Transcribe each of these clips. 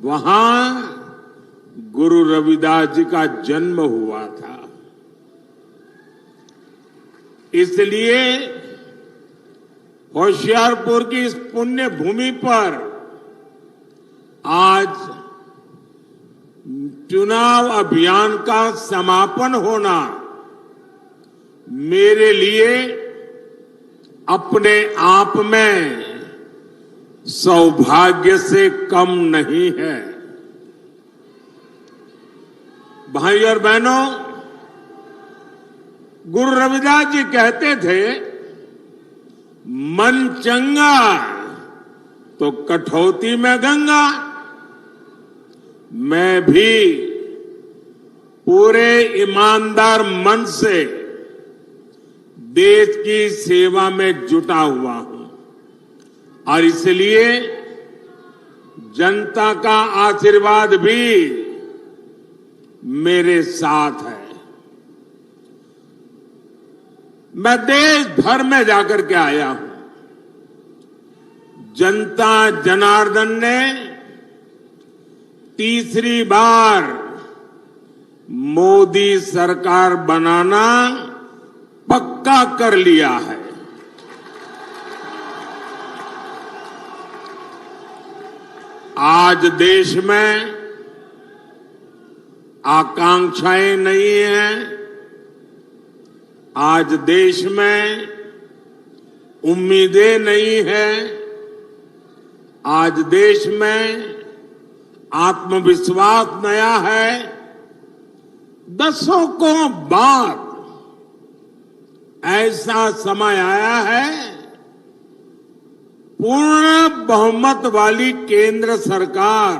वहां गुरु रविदास जी का जन्म हुआ था। इसलिए होशियारपुर की इस पुण्य भूमि पर आज चुनाव अभियान का समापन होना मेरे लिए अपने आप में सौभाग्य से कम नहीं है। भाई और बहनों, गुरु रविदास जी कहते थे, मन चंगा तो कठौती में गंगा। मैं भी पूरे ईमानदार मन से देश की सेवा में जुटा हुआ हूं और इसलिए जनता का आशीर्वाद भी मेरे साथ है। मैं देश भर में जाकर के आया हूं। जनता जनार्दन ने तीसरी बार मोदी सरकार बनाना पक्का कर लिया है। आज देश में आकांक्षाएं नहीं हैं। आज देश में उम्मीदें नहीं हैं। आज देश में आत्मविश्वास नया है। दशकों बाद ऐसा समय आया है, पूर्ण बहुमत वाली केंद्र सरकार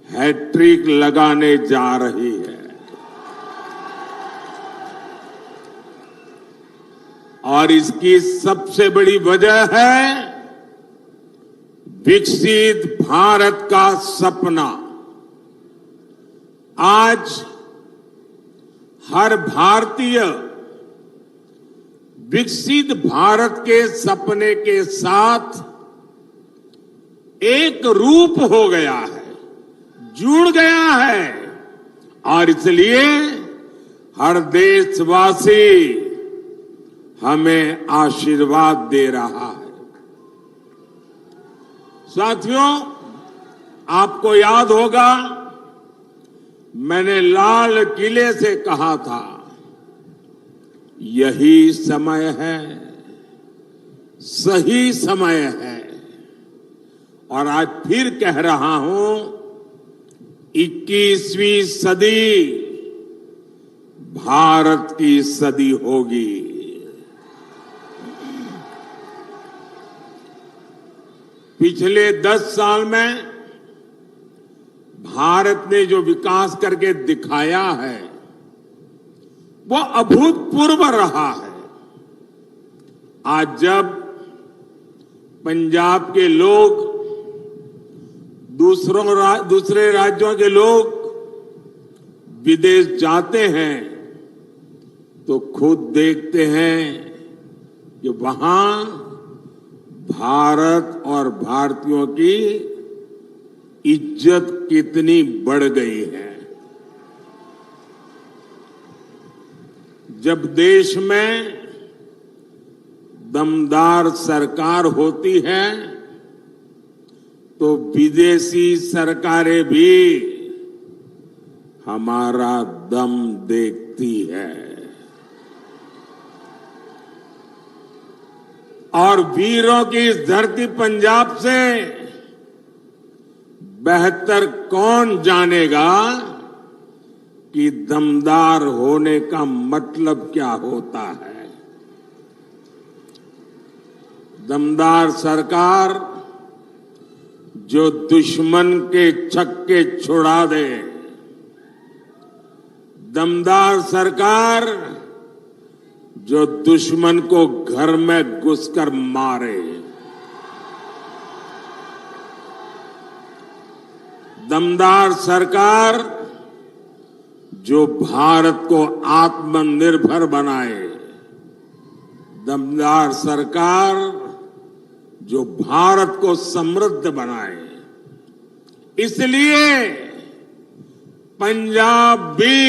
हैट्रिक लगाने जा रही है। और इसकी सबसे बड़ी वजह है विकसित भारत का सपना। आज हर भारतीय विकसित भारत के सपने के साथ एक रूप हो गया है, जुड़ गया है और इसलिए हर देशवासी हमें आशीर्वाद दे रहा है। साथियों, आपको याद होगा मैंने लाल किले से कहा था, यही समय है, सही समय है। और आज फिर कह रहा हूं, 21वीं सदी भारत की सदी होगी। पिछले 10 साल में भारत ने जो विकास करके दिखाया है वो अभूतपूर्व रहा है। आज जब पंजाब के लोग, दूसरे राज्यों के लोग विदेश जाते हैं तो खुद देखते हैं कि वहां भारत और भारतीयों की इज्जत कितनी बढ़ गई है। जब देश में दमदार सरकार होती है तो विदेशी सरकारें भी हमारा दम देखती है। और वीरों की इस धरती पंजाब से बेहतर कौन जानेगा कि दमदार होने का मतलब क्या होता है। दमदार सरकार जो दुश्मन के छक्के छुड़ा दे, दमदार सरकार जो दुश्मन को घर में घुसकर मारे, दमदार सरकार जो भारत को आत्मनिर्भर बनाए, दमदार सरकार जो भारत को समृद्ध बनाए। इसलिए पंजाब भी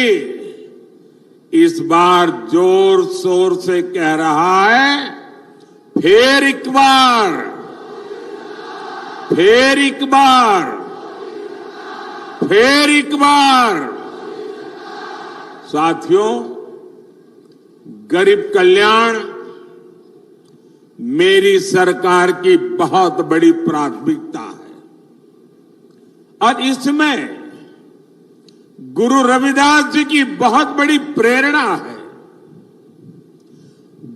इस बार जोर शोर से कह रहा है, फिर एक बार, फिर एक बार, फिर एक बार। साथियों, गरीब कल्याण मेरी सरकार की बहुत बड़ी प्राथमिकता है और इसमें गुरु रविदास जी की बहुत बड़ी प्रेरणा है।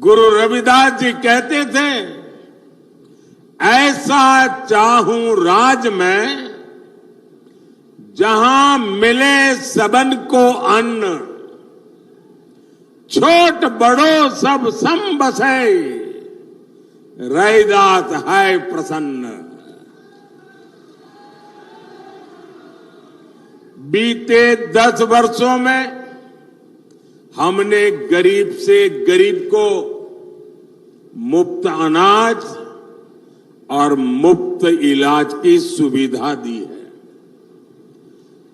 गुरु रविदास जी कहते थे, ऐसा चाहूं राज में जहां मिले सबन को अन्न, छोट बड़ो सब सम बसे, रैदास है प्रसन्न। बीते 10 वर्षों में हमने गरीब से गरीब को मुफ्त अनाज और मुफ्त इलाज की सुविधा दी है।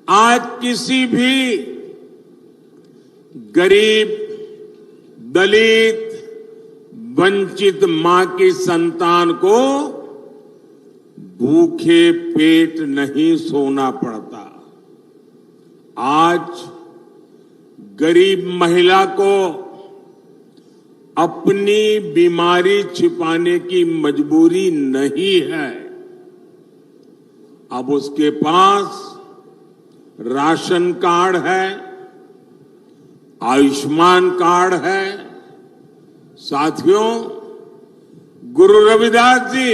आज किसी भी गरीब, दलित, वंचित मां की संतान को भूखे पेट नहीं सोना पड़ता। आज गरीब महिला को अपनी बीमारी छिपाने की मजबूरी नहीं है। अब उसके पास राशन कार्ड है, आयुष्मान कार्ड है। साथियों, गुरु रविदास जी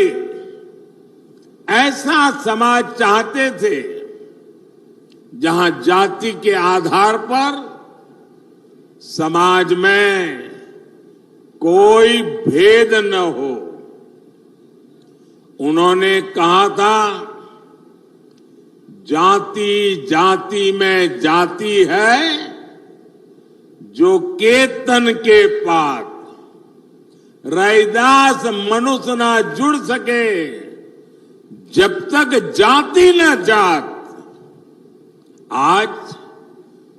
ऐसा समाज चाहते थे जहां जाति के आधार पर समाज में कोई भेद न हो। उन्होंने कहा था, जाति जाति में जाति है, जो केतन के पात, रैदास मनुष्य ना जुड़ सके, जब तक जाति न जात। आज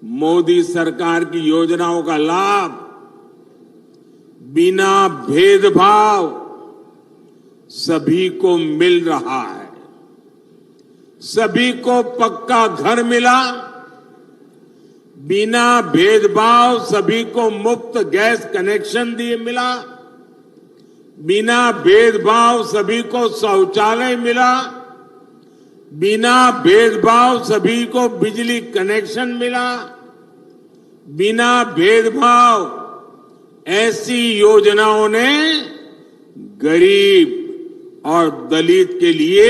मोदी सरकार की योजनाओं का लाभ बिना भेदभाव सभी को मिल रहा है। सभी को पक्का घर मिला, बिना भेदभाव सभी को मुफ्त गैस कनेक्शन दिए मिला, बिना भेदभाव सभी को शौचालय मिला, बिना भेदभाव सभी को बिजली कनेक्शन मिला, बिना भेदभाव ऐसी योजनाओं ने गरीब और दलित के लिए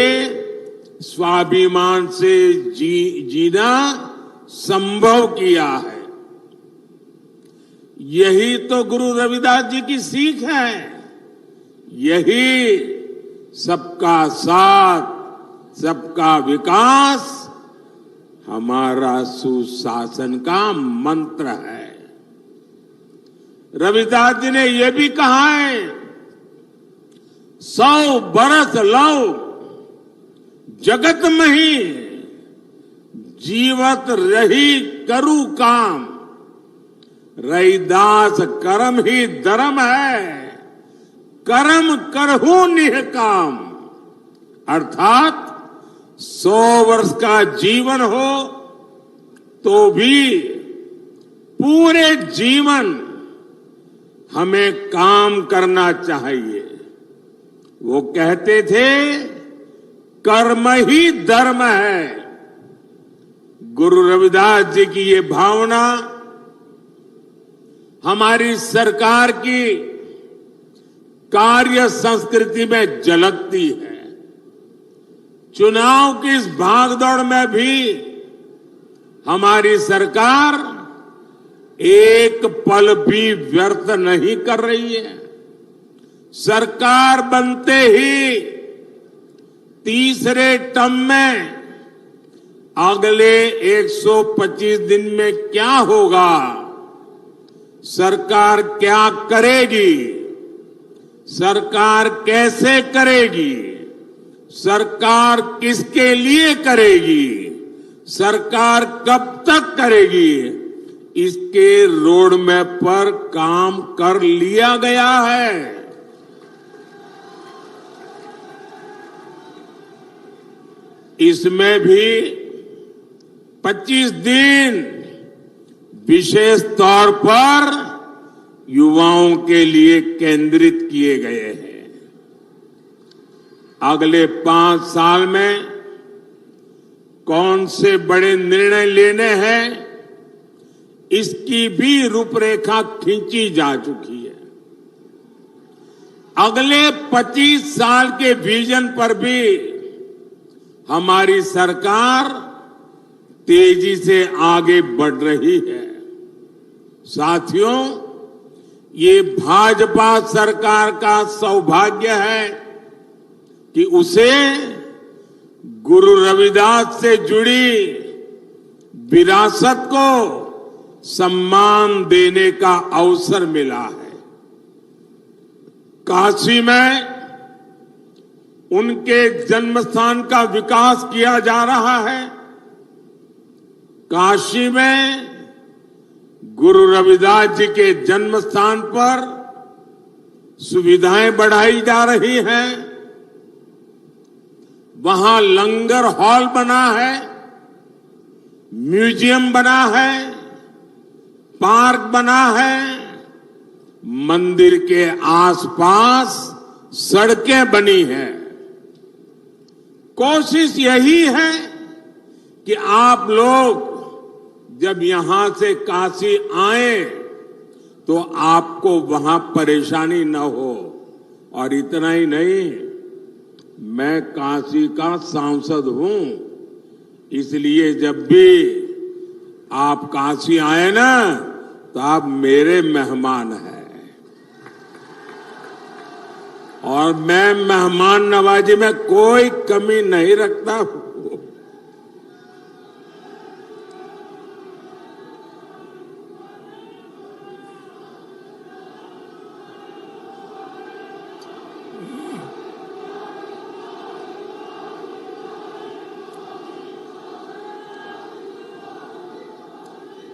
स्वाभिमान से जीना संभव किया है। यही तो गुरु रविदास जी की सीख है। यही सबका साथ, सबका विकास हमारा सुशासन का मंत्र है। रविदास जी ने यह भी कहा है, 100 बरस लौ जगत मही, जीवत रही करू काम, रैदास कर्म ही धर्म है, कर्म करहु निह काम। अर्थात 100 वर्ष का जीवन हो तो भी पूरे जीवन हमें काम करना चाहिए। वो कहते थे, कर्म ही धर्म है। गुरु रविदास जी की ये भावना हमारी सरकार की कार्य संस्कृति में झलकती है। चुनाव की इस भागदौड़ में भी हमारी सरकार एक पल भी व्यर्थ नहीं कर रही है। सरकार बनते ही तीसरे टर्म में अगले 125 दिन में क्या होगा, सरकार क्या करेगी, सरकार कैसे करेगी, सरकार किसके लिए करेगी, सरकार कब तक करेगी, इसके रोड मैप पर काम कर लिया गया है। इसमें भी 25 दिन विशेष तौर पर युवाओं के लिए केंद्रित किए गए हैं। अगले 5 साल में कौन से बड़े निर्णय लेने हैं, इसकी भी रूपरेखा खींची जा चुकी है। अगले 25 साल के विजन पर भी हमारी सरकार तेजी से आगे बढ़ रही है। साथियों, ये भाजपा सरकार का सौभाग्य है कि उसे गुरु रविदास से जुड़ी विरासत को सम्मान देने का अवसर मिला है। काशी में उनके जन्मस्थान का विकास किया जा रहा है। काशी में गुरु रविदास जी के जन्म स्थान पर सुविधाएं बढ़ाई जा रही हैं। वहां लंगर हॉल बना है, म्यूजियम बना है, पार्क बना है, मंदिर के आसपास सड़कें बनी हैं। कोशिश यही है कि आप लोग जब यहां से काशी आए तो आपको वहां परेशानी न हो। और इतना ही नहीं, मैं काशी का सांसद हूं, इसलिए जब भी आप काशी आए ना तो आप मेरे मेहमान हैं। और मैं मेहमान नवाजी में कोई कमी नहीं रखता हूं।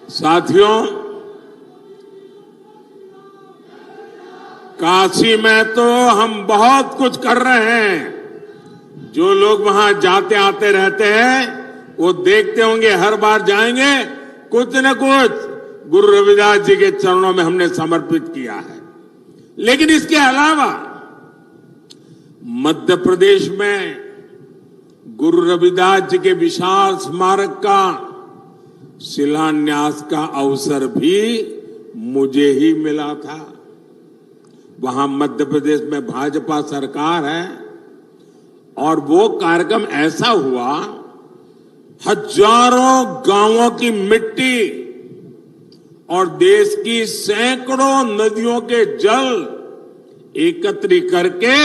साथियों, काशी में तो हम बहुत कुछ कर रहे हैं। जो लोग वहां जाते आते रहते हैं वो देखते होंगे, हर बार जाएंगे कुछ न कुछ गुरु रविदास जी के चरणों में हमने समर्पित किया है। लेकिन इसके अलावा मध्य प्रदेश में गुरु रविदास जी के विशाल स्मारक का शिलान्यास का अवसर भी मुझे ही मिला था। वहां मध्य प्रदेश में भाजपा सरकार है और वो कार्यक्रम ऐसा हुआ, हजारों गांवों की मिट्टी और देश की सैकड़ों नदियों के जल एकत्रित करके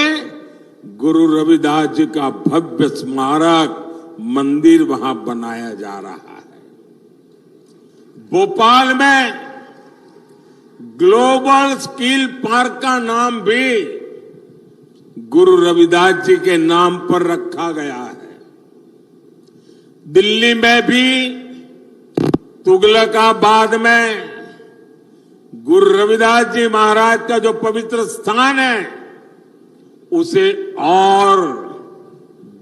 गुरु रविदास जी का भव्य स्मारक मंदिर वहां बनाया जा रहा है। भोपाल में ग्लोबल स्किल पार्क का नाम भी गुरु रविदास जी के नाम पर रखा गया है। दिल्ली में भी तुगलकाबाद में गुरु रविदास जी महाराज का जो पवित्र स्थान है उसे और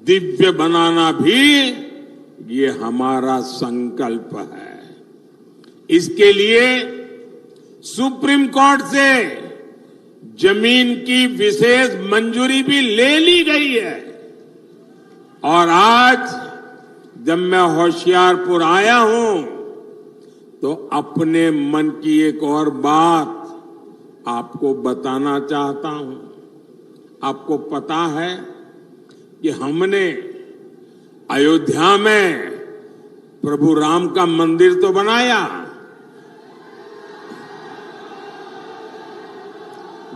दिव्य बनाना भी ये हमारा संकल्प है। इसके लिए सुप्रीम कोर्ट से जमीन की विशेष मंजूरी भी ले ली गई है। और आज जब मैं होशियारपुर आया हूं तो अपने मन की एक और बात आपको बताना चाहता हूं। आपको पता है कि हमने अयोध्या में प्रभु राम का मंदिर तो बनाया,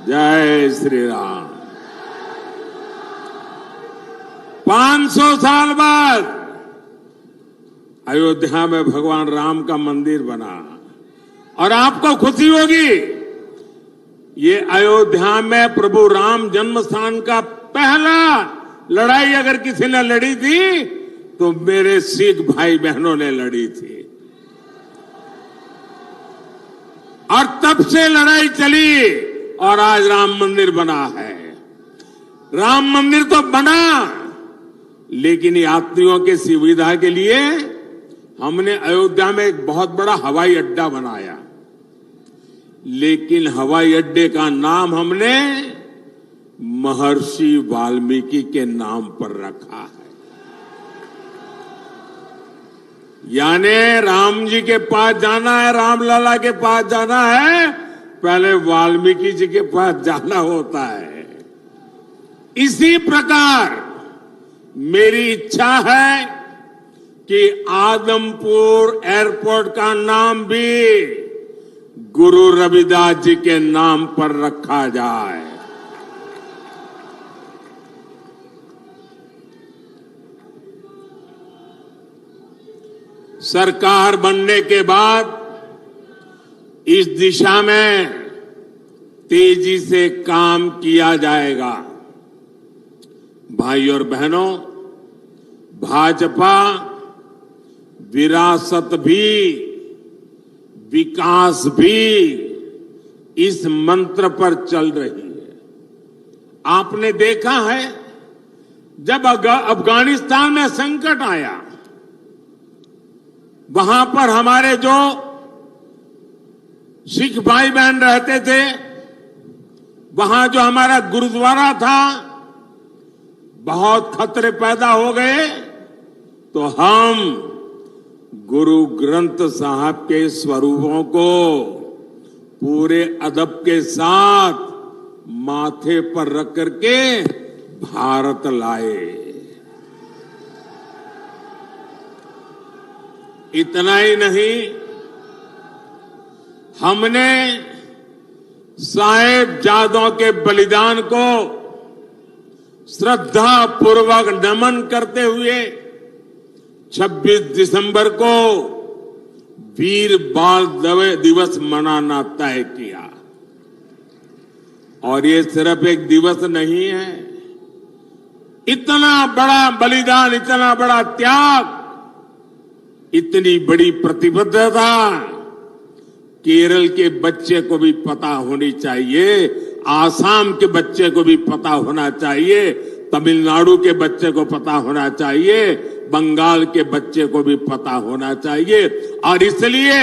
जय श्री राम। 500 साल बाद अयोध्या में भगवान राम का मंदिर बना और आपको खुशी होगी, ये अयोध्या में प्रभु राम जन्म स्थान का पहला लड़ाई अगर किसी ने लड़ी थी तो मेरे सिख भाई बहनों ने लड़ी थी। और तब से लड़ाई चली और आज राम मंदिर बना है। राम मंदिर तो बना, लेकिन यात्रियों की सुविधा के लिए हमने अयोध्या में एक बहुत बड़ा हवाई अड्डा बनाया, लेकिन हवाई अड्डे का नाम हमने महर्षि वाल्मीकि के नाम पर रखा है। यानी राम जी के पास जाना है, रामलला के पास जाना है, पहले वाल्मीकि जी के पास जाना होता है। इसी प्रकार मेरी इच्छा है कि आदमपुर एयरपोर्ट का नाम भी गुरु रविदास जी के नाम पर रखा जाए। सरकार बनने के बाद इस दिशा में तेजी से काम किया जाएगा। भाई और बहनों, भाजपा विरासत भी विकास भी इस मंत्र पर चल रही है। आपने देखा है जब अफगानिस्तान में संकट आया, वहां पर हमारे जो सिख भाई बहन रहते थे, वहां जो हमारा गुरुद्वारा था, बहुत खतरे पैदा हो गए, तो हम गुरु ग्रंथ साहब के स्वरूपों को पूरे अदब के साथ माथे पर रख करके भारत लाए। इतना ही नहीं, हमने साहिबजादों के बलिदान को श्रद्धा पूर्वक नमन करते हुए 26 दिसंबर को वीर बाल दिवस मनाना तय किया। और ये सिर्फ एक दिवस नहीं है, इतना बड़ा बलिदान, इतना बड़ा त्याग, इतनी बड़ी प्रतिबद्धता केरल के बच्चे को भी पता होनी चाहिए, आसाम के बच्चे को भी पता होना चाहिए, तमिलनाडु के बच्चे को पता होना चाहिए, बंगाल के बच्चे को भी पता होना चाहिए। और इसलिए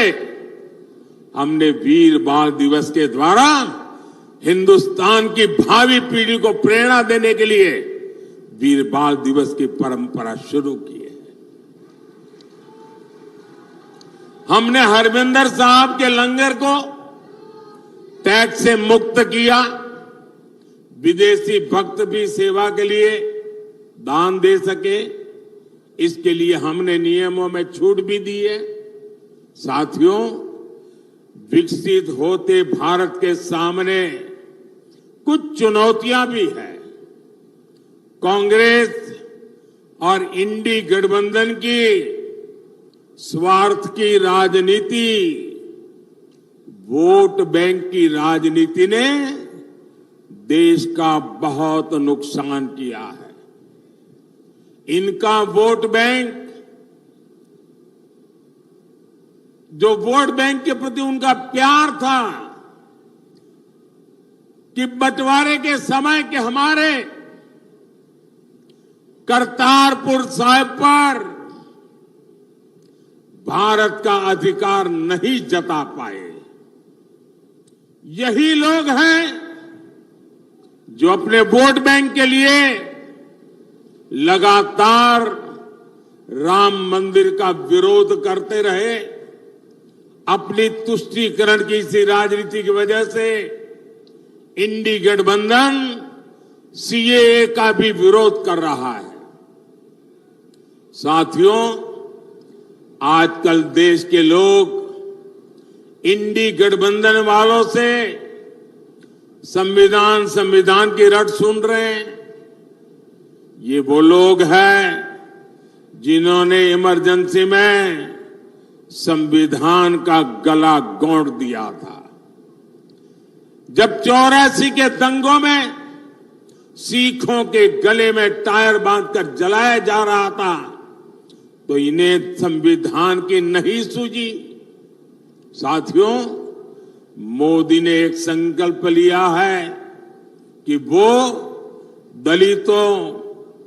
हमने वीर बाल दिवस के द्वारा हिंदुस्तान की भावी पीढ़ी को प्रेरणा देने के लिए वीर बाल दिवस की परंपरा शुरू की है। हमने हरविंदर साहब के लंगर को टैक्स से मुक्त किया, विदेशी भक्त भी सेवा के लिए दान दे सके, इसके लिए हमने नियमों में छूट भी दी है। साथियों, विकसित होते भारत के सामने कुछ चुनौतियां भी हैं। कांग्रेस और इंडी गठबंधन की स्वार्थ की राजनीति, वोट बैंक की राजनीति ने देश का बहुत नुकसान किया है। इनका वोट बैंक, जो वोट बैंक के प्रति उनका प्यार था कि बंटवारे के समय के हमारे करतारपुर साहिब पर भारत का अधिकार नहीं जता पाए। यही लोग हैं जो अपने वोट बैंक के लिए लगातार राम मंदिर का विरोध करते रहे। अपनी तुष्टीकरण की इसी राजनीति की वजह से इंडी गठबंधन सीएए का भी विरोध कर रहा है। साथियों, आजकल देश के लोग इंडी गठबंधन वालों से संविधान की रट सुन रहे हैं। ये वो लोग हैं जिन्होंने इमरजेंसी में संविधान का गला घोंट दिया था। जब 84 के दंगों में सिखों के गले में टायर बांधकर जलाया जा रहा था, तो इन्हें संविधान की नहीं सूझी। साथियों, मोदी ने एक संकल्प लिया है कि वो दलितों,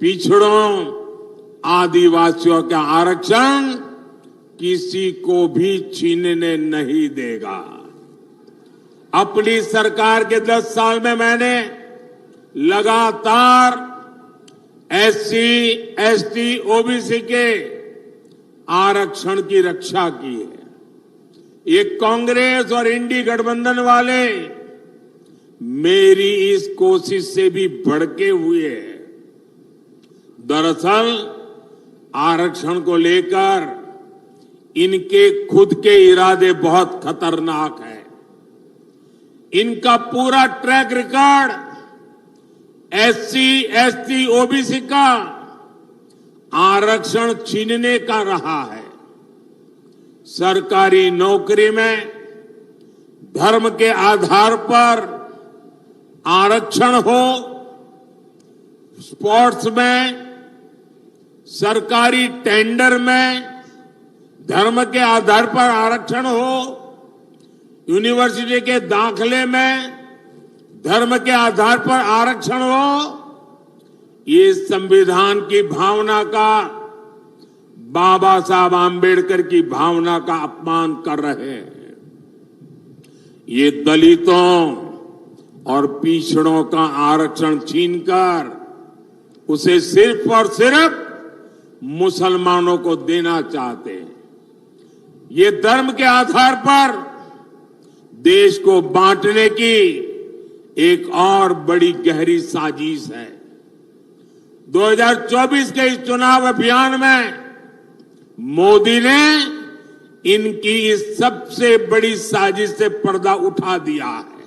पिछड़ों, आदिवासियों का आरक्षण किसी को भी छीनने नहीं देगा। अपनी सरकार के 10 साल में मैंने लगातार SC, ST, OBC के आरक्षण की रक्षा की है। ये कांग्रेस और इंडी गठबंधन वाले मेरी इस कोशिश से भी भड़के हुए हैं। दरअसल आरक्षण को लेकर इनके खुद के इरादे बहुत खतरनाक हैं। इनका पूरा track record SC, ST, OBC का आरक्षण छीनने का रहा है। सरकारी नौकरी में धर्म के आधार पर आरक्षण हो, स्पोर्ट्स में, सरकारी टेंडर में धर्म के आधार पर आरक्षण हो, यूनिवर्सिटी के दाखले में धर्म के आधार पर आरक्षण हो, ये संविधान की भावना का, बाबा साहब आंबेडकर की भावना का अपमान कर रहे हैं। ये दलितों और पिछड़ों का आरक्षण छीनकर उसे सिर्फ और सिर्फ मुसलमानों को देना चाहते हैं। ये धर्म के आधार पर देश को बांटने की एक और बड़ी गहरी साजिश है। 2024 के इस चुनाव अभियान में मोदी ने इनकी इस सबसे बड़ी साजिश से पर्दा उठा दिया है,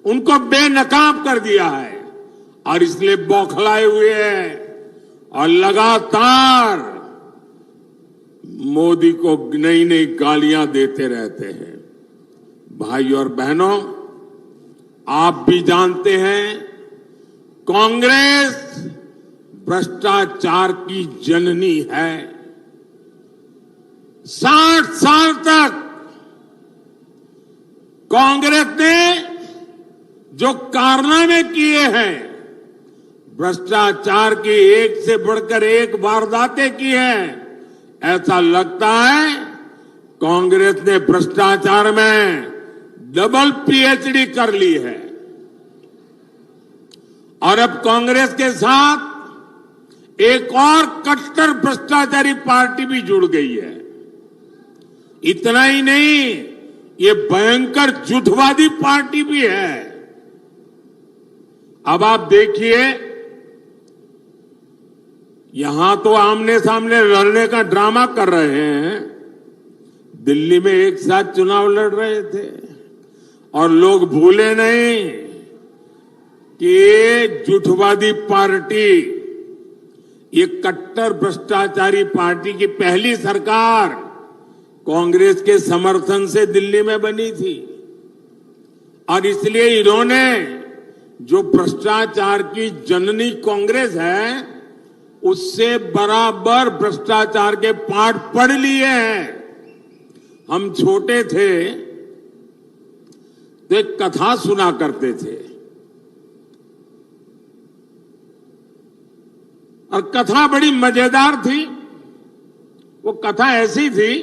उनको बेनकाब कर दिया है और इसलिए बौखलाए हुए हैं और लगातार मोदी को नई नई गालियां देते रहते हैं। भाई और बहनों, आप भी जानते हैं कांग्रेस भ्रष्टाचार की जननी है। 60 साल तक कांग्रेस ने जो कारनामे किए हैं, भ्रष्टाचार की एक से बढ़कर एक वारदातें की हैं, ऐसा लगता है कांग्रेस ने भ्रष्टाचार में डबल PhD कर ली है। और अब कांग्रेस के साथ एक और कट्टर भ्रष्टाचारी पार्टी भी जुड़ गई है। इतना ही नहीं, ये भयंकर झूठवादी पार्टी भी है। अब आप देखिए, यहां तो आमने सामने लड़ने का ड्रामा कर रहे हैं, दिल्ली में एक साथ चुनाव लड़ रहे थे और लोग भूले नहीं कि ये झूठवादी पार्टी, ये कट्टर भ्रष्टाचारी पार्टी की पहली सरकार कांग्रेस के समर्थन से दिल्ली में बनी थी। और इसलिए इन्होंने जो भ्रष्टाचार की जननी कांग्रेस है, उससे बराबर भ्रष्टाचार के पाठ पढ़ लिए हैं। हम छोटे थे तो एक कथा सुना करते थे, और कथा बड़ी मजेदार थी। वो कथा ऐसी थी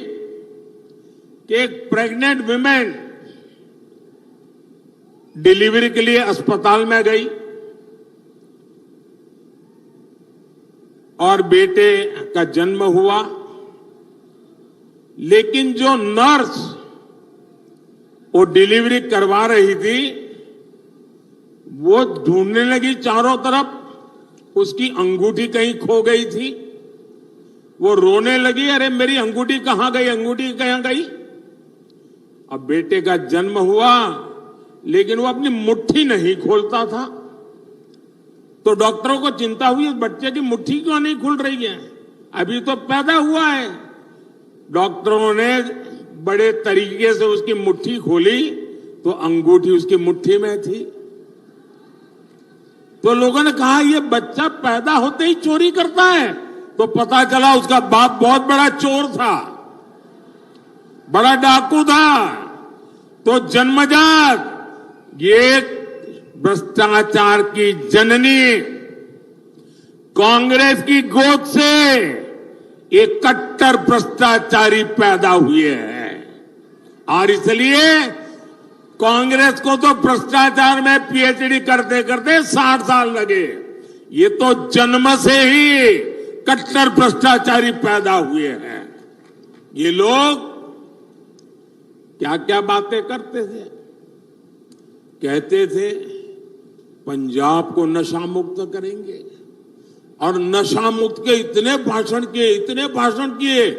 कि एक प्रेग्नेंट वुमेन डिलीवरी के लिए अस्पताल में गई और बेटे का जन्म हुआ, लेकिन जो नर्स वो डिलीवरी करवा रही थी, वो ढूंढने लगी चारों तरफ, उसकी अंगूठी कहीं खो गई थी। वो रोने लगी, अरे मेरी अंगूठी कहां गई, अंगूठी कहां गई। अब बेटे का जन्म हुआ, लेकिन वो अपनी मुट्ठी नहीं खोलता था। तो डॉक्टरों को चिंता हुई, बच्चे की मुट्ठी क्यों नहीं खुल रही है, अभी तो पैदा हुआ है। डॉक्टरों ने बड़े तरीके से उसकी मुट्ठी खोली तो अंगूठी उसकी मुट्ठी में थी। तो लोगों ने कहा ये बच्चा पैदा होते ही चोरी करता है, तो पता चला उसका बाप बहुत बड़ा चोर था, बड़ा डाकू था। तो जन्मजात ये भ्रष्टाचार की जननी कांग्रेस की गोद से ये कट्टर भ्रष्टाचारी पैदा हुए हैं। और इसलिए कांग्रेस को तो भ्रष्टाचार में पीएचडी करते करते 60 साल लगे, ये तो जन्म से ही कट्टर भ्रष्टाचारी पैदा हुए हैं। ये लोग क्या क्या बातें करते थे, कहते थे पंजाब को नशा मुक्त करेंगे, और नशा मुक्त के इतने भाषण किए,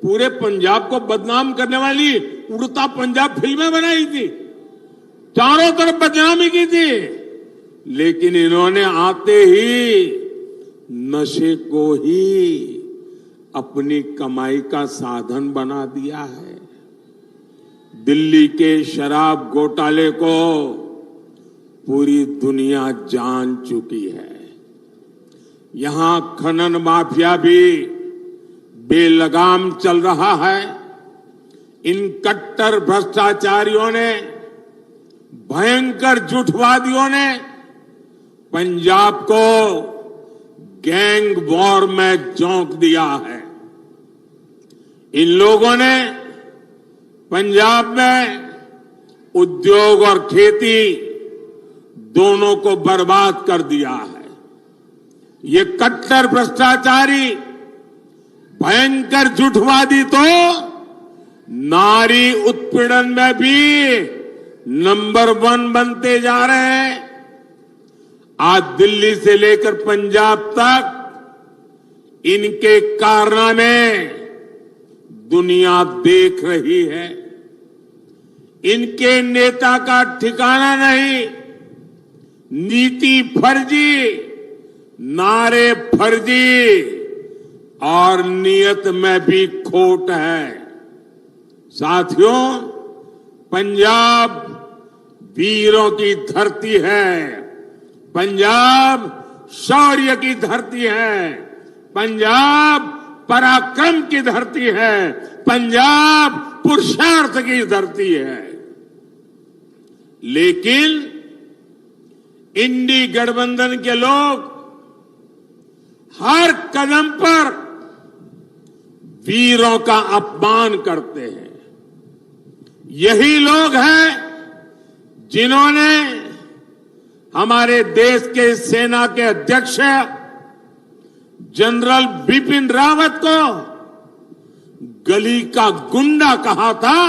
पूरे पंजाब को बदनाम करने वाली उड़ता पंजाब फिल्में बनाई थी, चारों तरफ बदनामी की थी। लेकिन इन्होंने आते ही नशे को ही अपनी कमाई का साधन बना दिया है। दिल्ली के शराब घोटाले को पूरी दुनिया जान चुकी है। यहां खनन माफिया भी बेलगाम चल रहा है। इन कट्टर भ्रष्टाचारियों ने, भयंकर झूठवादियों ने पंजाब को गैंग वॉर में झोंक दिया है। इन लोगों ने पंजाब में उद्योग और खेती दोनों को बर्बाद कर दिया है। ये कट्टर भ्रष्टाचारी, भयंकर झूठवादी तो नारी उत्पीड़न में भी नंबर 1 बनते जा रहे हैं। आज दिल्ली से लेकर पंजाब तक इनके कारनामे दुनिया देख रही है। इनके नेता का ठिकाना नहीं, नीति फर्जी, नारे फर्जी और नियत में भी खोट है। साथियों, पंजाब वीरों की धरती है, पंजाब शौर्य की धरती है, पंजाब पराक्रम की धरती है, पंजाब पुरुषार्थ की धरती है। लेकिन इंडी गठबंधन के लोग हर कदम पर वीरों का अपमान करते हैं। यही लोग हैं जिन्होंने हमारे देश के सेना के अध्यक्ष जनरल बिपिन रावत को गली का गुंडा कहा था,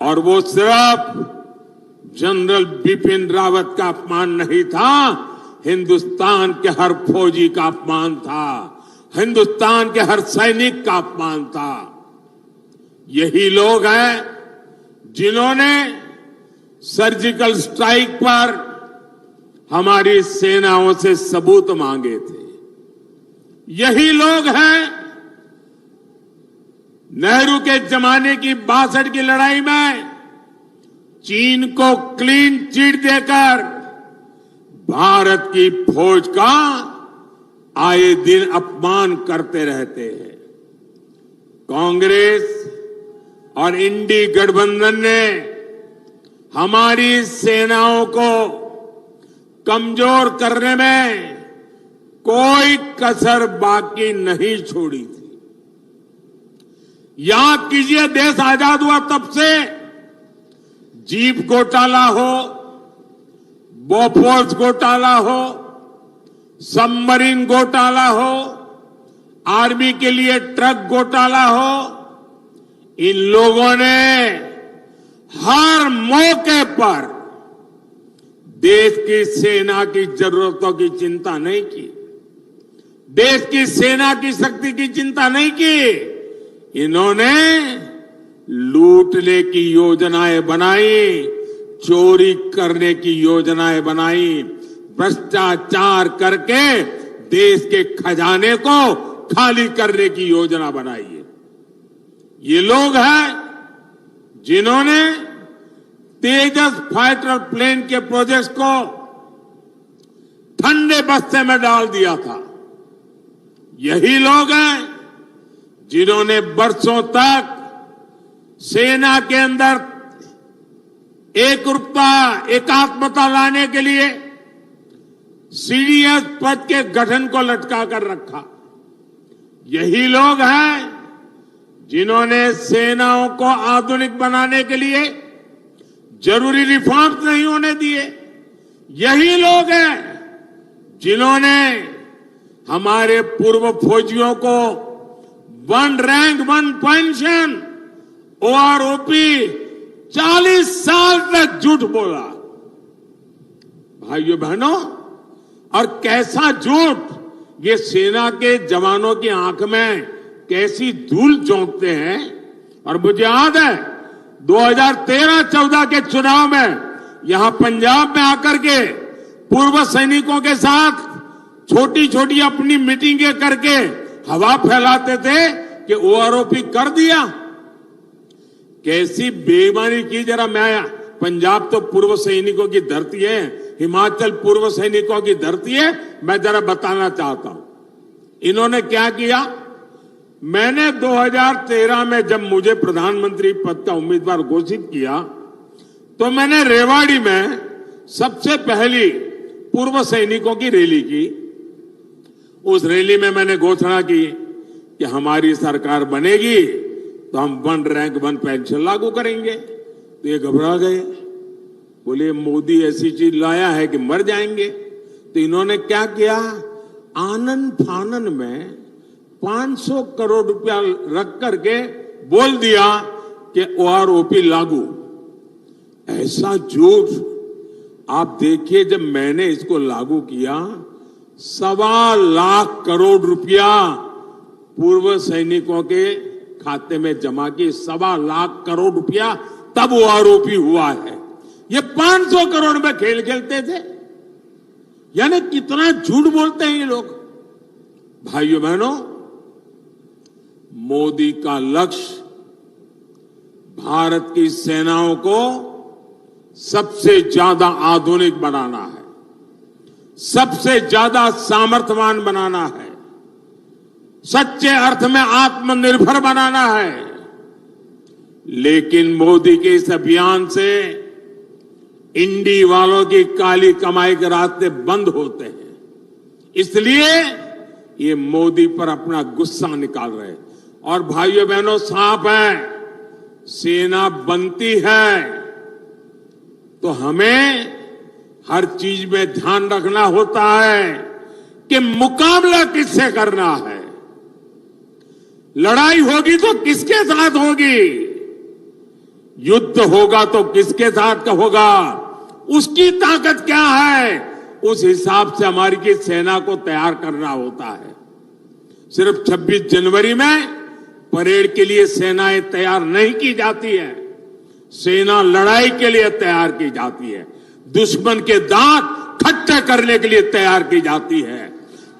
और वो सिर्फ जनरल बिपिन रावत का अपमान नहीं था, हिंदुस्तान के हर फौजी का अपमान था, हिंदुस्तान के हर सैनिक का अपमान था। यही लोग हैं जिन्होंने सर्जिकल स्ट्राइक पर हमारी सेनाओं से सबूत मांगे थे। यही लोग हैं नेहरू के जमाने की 62 की लड़ाई में चीन को क्लीन चिट देकर भारत की फौज का आए दिन अपमान करते रहते हैं। कांग्रेस और इंडी गठबंधन ने हमारी सेनाओं को कमजोर करने में कोई कसर बाकी नहीं छोड़ी थी। याद कीजिए, देश आजाद हुआ तब से जीप घोटाला हो, बोफोर्स घोटाला हो, सबमरीन घोटाला हो, आर्मी के लिए ट्रक घोटाला हो, इन लोगों ने हर मौके पर देश की सेना की जरूरतों की चिंता नहीं की, देश की सेना की शक्ति की चिंता नहीं की। इन्होंने लूटने की योजनाएं बनाई, चोरी करने की योजनाएं बनाई, भ्रष्टाचार करके देश के खजाने को खाली करने की योजना बनाई है। ये लोग हैं जिन्होंने तेजस फाइटर प्लेन के प्रोजेक्ट को ठंडे बस्ते में डाल दिया था। यही लोग हैं जिन्होंने बरसों तक सेना के अंदर एकरूपता, एकात्मता लाने के लिए सीडीएस पद के गठन को लटका कर रखा। यही लोग हैं जिन्होंने सेनाओं को आधुनिक बनाने के लिए जरूरी रिफॉर्म्स नहीं होने दिए। यही लोग हैं जिन्होंने हमारे पूर्व फौजियों को 1 रैंक 1 पेंशन, ओआरओपी 40 साल तक झूठ बोला। भाइयों बहनों, और कैसा झूठ, ये सेना के जवानों की आंख में कैसी धूल झोंकते हैं। और मुझे याद है 2013-14 के चुनाव में यहां पंजाब में आकर के पूर्व सैनिकों के साथ छोटी छोटी अपनी मीटिंगें करके हवा फैलाते थे कि ओआरओपी कर दिया। कैसी बेईमानी की। जरा मैं, पंजाब तो पूर्व सैनिकों की धरती है, हिमाचल पूर्व सैनिकों की धरती है, मैं जरा बताना चाहता हूं इन्होंने क्या किया। मैंने 2013 में जब मुझे प्रधानमंत्री पद का उम्मीदवार घोषित किया तो मैंने रेवाड़ी में सबसे पहली पूर्व सैनिकों की रैली की। उस रैली में मैंने घोषणा की कि हमारी सरकार बनेगी तो हम 1 रैंक 1 पेंशन लागू करेंगे। तो ये घबरा गए, बोले मोदी ऐसी चीज लाया है कि मर जाएंगे। तो इन्होंने क्या किया, आनन फानन में 500 करोड़ रुपया रख करके बोल दिया कि ओआरओपी लागू। ऐसा झूठ। आप देखिए, जब मैंने इसको लागू किया 1.25 लाख करोड़ रुपया पूर्व सैनिकों के खाते में जमा की। 1.25 लाख करोड़ रुपया तब ओआरओपी हुआ है। ये 500 करोड़ में खेल खेलते थे। यानी कितना झूठ बोलते हैं ये लोग। भाइयों बहनों, मोदी का लक्ष्य भारत की सेनाओं को सबसे ज्यादा आधुनिक बनाना है, सबसे ज्यादा सामर्थ्यवान बनाना है, सच्चे अर्थ में आत्मनिर्भर बनाना है। लेकिन मोदी के इस अभियान से इंडी वालों की काली कमाई के रास्ते बंद होते हैं। इसलिए ये मोदी पर अपना गुस्सा निकाल रहे हैं। और भाइयों बहनों, साफ है, सेना बनती है तो हमें हर चीज में ध्यान रखना होता है कि मुकाबला किससे करना है। लड़ाई होगी तो किसके साथ होगी, युद्ध होगा तो किसके साथ का होगा, उसकी ताकत क्या है, उस हिसाब से हमारी की सेना को तैयार करना होता है। सिर्फ 26 जनवरी में परेड के लिए सेनाएं तैयार नहीं की जाती है। सेना लड़ाई के लिए तैयार की जाती है, दुश्मन के दांत खट्टे करने के लिए तैयार की जाती है,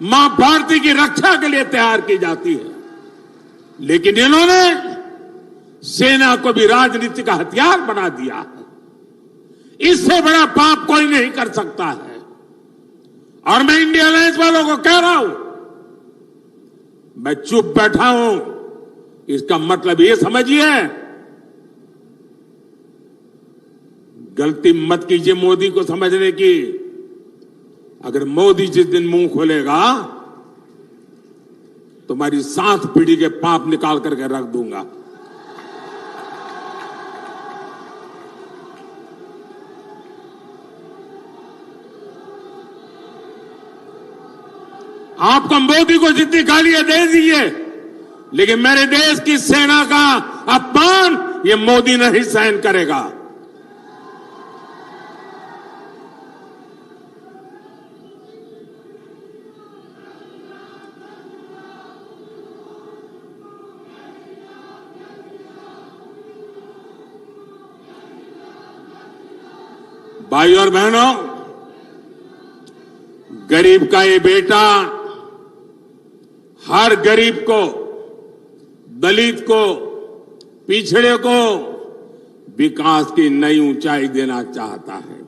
मां भारती की रक्षा के लिए तैयार की जाती है। लेकिन इन्होंने सेना को भी राजनीति का हथियार बना दिया है। इससे बड़ा पाप कोई नहीं कर सकता है। और मैं इंडिया अलायंस वालों को कह रहा हूं, मैं चुप बैठा हूं, इसका मतलब ये समझिए, गलती मत कीजिए मोदी को समझने की। अगर मोदी जिस दिन मुंह खोलेगा तुम्हारी 7 पीढ़ी के पाप निकाल करके रख दूंगा। आपको मोदी को जितनी गालियां दे दीजिए, लेकिन मेरे देश की सेना का अपमान ये मोदी नहीं सहन करेगा। भाई और बहनों, गरीब का ये बेटा हर गरीब को, दलित को, पिछड़े को विकास की नई ऊंचाई देना चाहता है।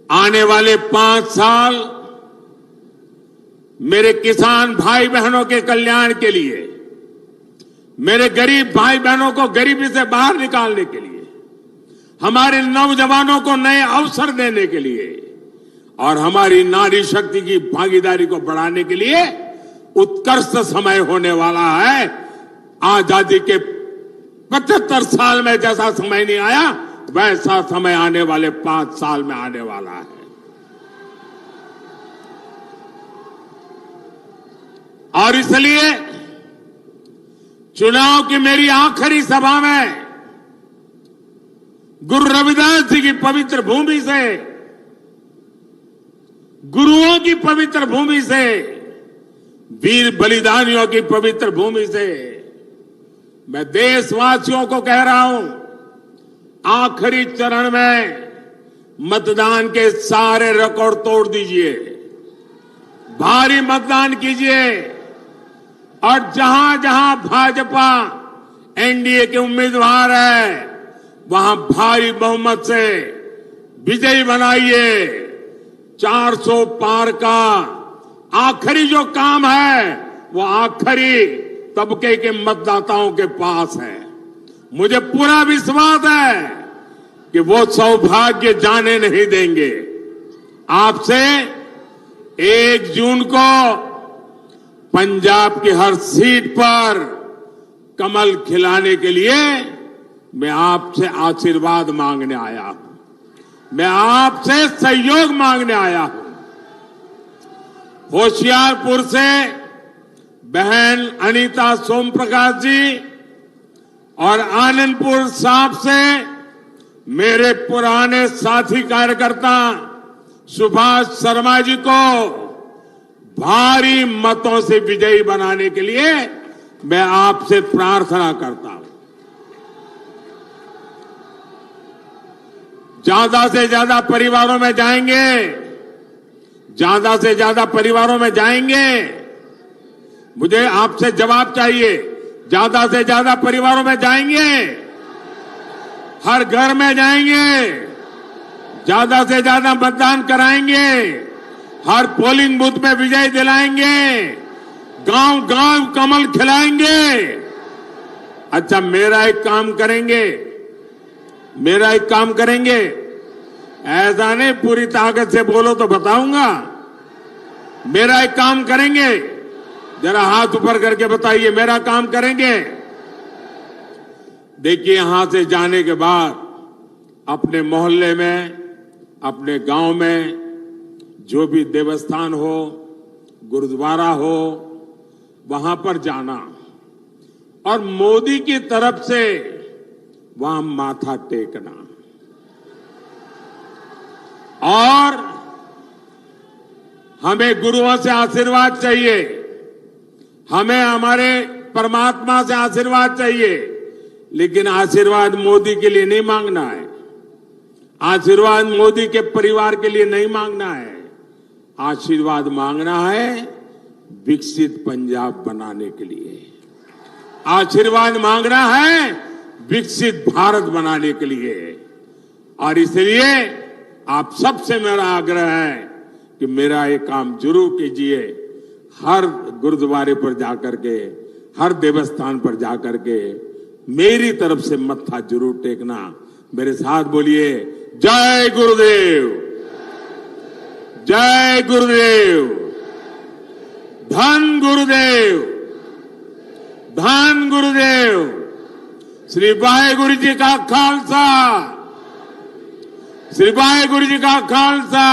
आने वाले 5 साल मेरे किसान भाई बहनों के कल्याण के लिए, मेरे गरीब भाई बहनों को गरीबी से बाहर निकालने के लिए, हमारे नौजवानों को नए अवसर देने के लिए और हमारी नारी शक्ति की भागीदारी को बढ़ाने के लिए उत्कृष्ट समय होने वाला है। आजादी के 75 साल में जैसा समय नहीं आया, वैसा समय आने वाले 5 साल में आने वाला है। और इसलिए चुनाव की मेरी आखिरी सभा में गुरु रविदास जी की पवित्र भूमि से, गुरुओं की पवित्र भूमि से, वीर बलिदानियों की पवित्र भूमि से मैं देशवासियों को कह रहा हूं, आखिरी चरण में मतदान के सारे रिकॉर्ड तोड़ दीजिए, भारी मतदान कीजिए और जहां जहां भाजपा एनडीए के उम्मीदवार है वहां भारी बहुमत से विजयी बनाइए। 400 पार का आखिरी जो काम है वो आखिरी तबके के मतदाताओं के पास है। मुझे पूरा विश्वास है कि वो सौभाग्य जाने नहीं देंगे। आपसे 1 जून को पंजाब की हर सीट पर कमल खिलाने के लिए मैं आपसे आशीर्वाद मांगने आया हूं, मैं आपसे सहयोग मांगने आया हूं। होशियारपुर से बहन अनीता सोमप्रकाश जी और आनंदपुर साहब से मेरे पुराने साथी कार्यकर्ता सुभाष शर्मा जी को भारी मतों से विजयी बनाने के लिए मैं आपसे प्रार्थना करता हूं। ज्यादा से ज्यादा परिवारों में जाएंगे, ज्यादा से ज्यादा परिवारों में जाएंगे। मुझे आपसे जवाब चाहिए, ज्यादा से ज्यादा परिवारों में जाएंगे, हर घर में जाएंगे, ज्यादा से ज्यादा मतदान कराएंगे, हर पोलिंग बूथ में विजय दिलाएंगे, गांव गांव कमल खिलाएंगे। अच्छा, मेरा एक काम करेंगे, ऐसा नहीं पूरी ताकत से बोलो तो बताऊंगा। मेरा एक काम करेंगे, जरा हाथ ऊपर करके बताइए, मेरा काम करेंगे। देखिए, यहां से जाने के बाद अपने मोहल्ले में, अपने गांव में जो भी देवस्थान हो, गुरुद्वारा हो, वहां पर जाना और मोदी की तरफ से वहां माथा टेकना और हमें गुरुओं से आशीर्वाद चाहिए, हमें हमारे परमात्मा से आशीर्वाद चाहिए, लेकिन आशीर्वाद मोदी के लिए नहीं मांगना है, आशीर्वाद मोदी के परिवार के लिए नहीं मांगना है। आशीर्वाद मांगना है विकसित पंजाब बनाने के लिए, आशीर्वाद मांगना है विकसित भारत बनाने के लिए। और इसलिए आप सबसे मेरा आग्रह है कि मेरा ये काम जरूर कीजिए। हर गुरुद्वारे पर जाकर के, हर देवस्थान पर जाकर के मेरी तरफ से मत्था जरूर टेकना। मेरे साथ बोलिए, जय गुरुदेव, जय गुरुदेव, धन गुरुदेव, धन गुरुदेव। श्री वाहेगुरु जी का खालसा, श्री वाहेगुरु जी का खालसा।